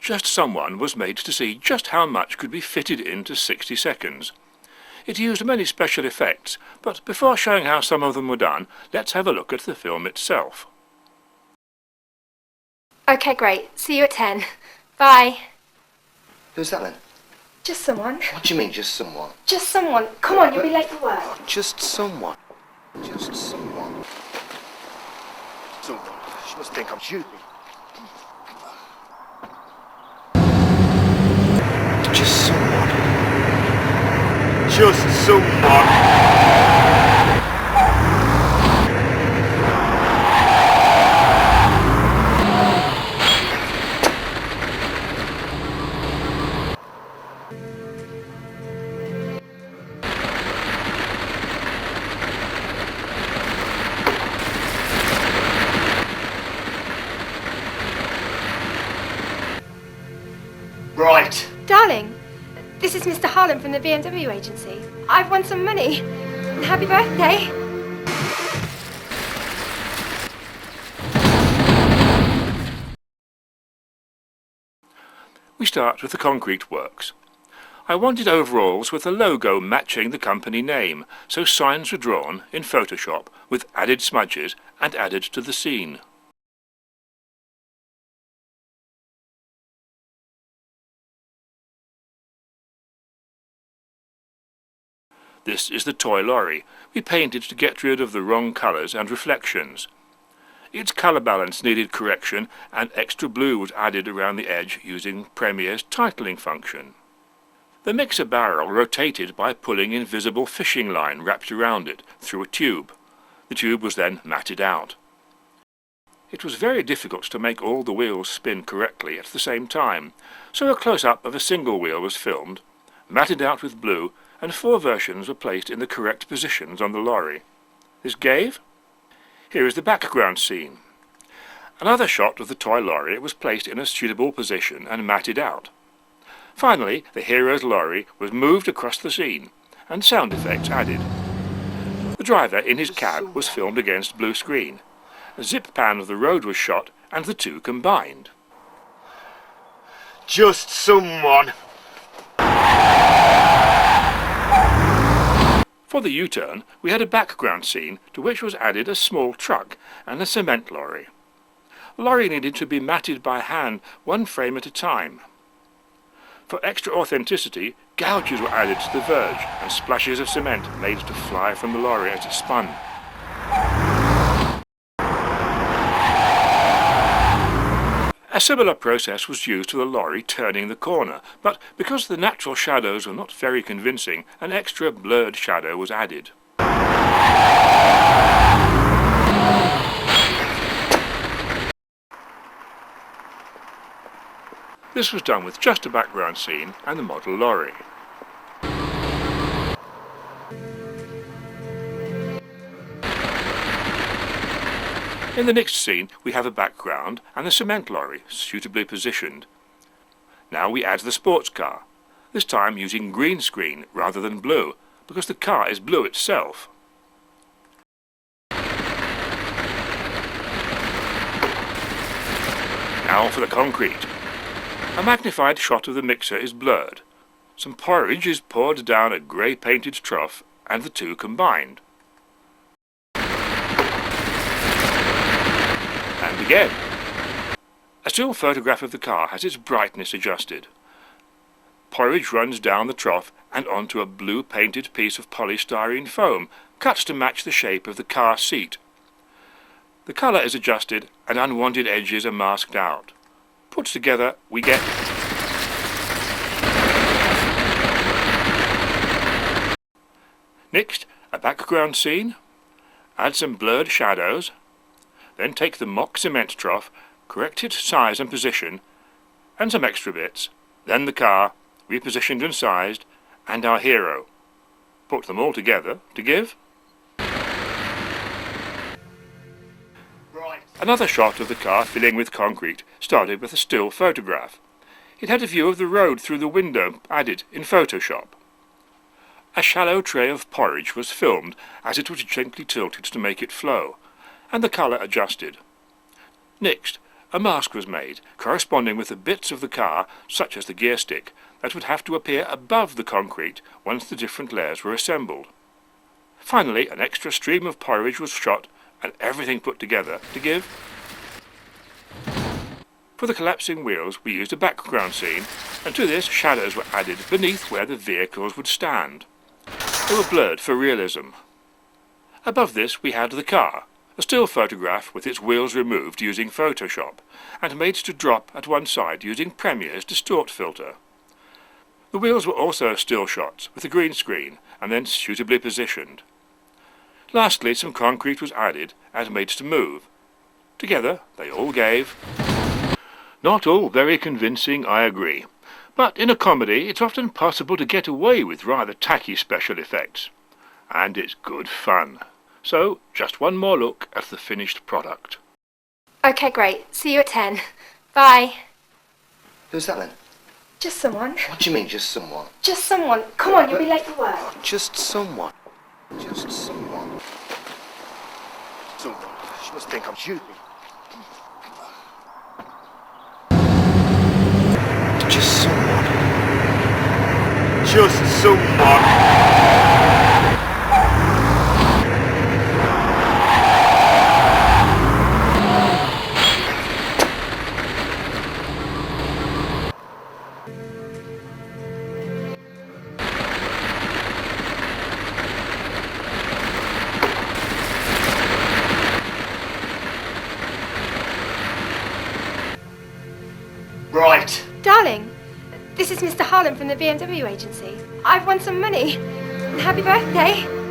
Just Someone was made to see just how much could be fitted into 60 seconds. It used many special effects, but before showing how some of them were done, let's have a look at the film itself. Okay, great. See you at 10. Bye. Who's that then? Just someone. What do you mean, just someone? Just someone. Come on, you'll be late for work. Just someone. Just someone. Someone. She must think I'm stupid. Just someone. Just someone. Right. Darling, this is Mr. Harlan from the BMW agency. I've won some money. Happy birthday. We start with the concrete works. I wanted overalls with a logo matching the company name, so signs were drawn in Photoshop with added smudges and added to the scene. This is the toy lorry. We painted to get rid of the wrong colours and reflections. Its colour balance needed correction and extra blue was added around the edge using Premiere's titling function. The mixer barrel rotated by pulling invisible fishing line wrapped around it through a tube. The tube was then matted out. It was very difficult to make all the wheels spin correctly at the same time, so a close-up of a single wheel was filmed, matted out with blue, and 4 versions were placed in the correct positions on the lorry. This gave? Here is the background scene. Another shot of the toy lorry was placed in a suitable position and matted out. Finally, the hero's lorry was moved across the scene, and sound effects added. The driver in his cab was filmed against blue screen. A zip pan of the road was shot, and the two combined. Just someone. For the U-turn, we had a background scene to which was added a small truck and a cement lorry. The lorry needed to be matted by hand 1 frame at a time. For extra authenticity, gouges were added to the verge and splashes of cement made to fly from the lorry as it spun. A similar process was used to the lorry turning the corner, but because the natural shadows were not very convincing, an extra blurred shadow was added. This was done with just a background scene and the model lorry. In the next scene we have a background and the cement lorry suitably positioned. Now we add the sports car, this time using green screen rather than blue, because the car is blue itself. Now for the concrete. A magnified shot of the mixer is blurred. Some porridge is poured down a grey painted trough and the two combined. And again. A still photograph of the car has its brightness adjusted. Porridge runs down the trough and onto a blue painted piece of polystyrene foam, cut to match the shape of the car seat. The colour is adjusted and unwanted edges are masked out. Put together, we get next, a background scene. Add some blurred shadows. Then take the mock cement trough, correct its size and position, and some extra bits. Then the car, repositioned and sized, and our hero. Put them all together to give another shot of the car filling with concrete started with a still photograph. It had a view of the road through the window added in Photoshop. A shallow tray of porridge was filmed as it was gently tilted to make it flow, and the colour adjusted. Next, a mask was made, corresponding with the bits of the car, such as the gear stick, that would have to appear above the concrete once the different layers were assembled. Finally, an extra stream of porridge was shot and everything put together to give. For the collapsing wheels we used a background scene, and to this shadows were added beneath where the vehicles would stand. They were blurred for realism. Above this we had the car, a still photograph with its wheels removed using Photoshop, and made to drop at one side using Premiere's distort filter. The wheels were also still shots with a green screen and then suitably positioned. Lastly, some concrete was added and made to move. Together they all gave. Not all very convincing, I agree, but in a comedy it's often possible to get away with rather tacky special effects. And it's good fun. So, just one more look at the finished product. Okay, great. See you at 10. Bye. Who's that then? Just someone. What do you mean, just someone? Just someone. Come on, you'll be late for work. Just someone. Just someone. Someone. She must think I'm you. Just someone. Just someone. Right. Darling, this is Mr. Harlan from the BMW agency. I've won some money. Happy birthday.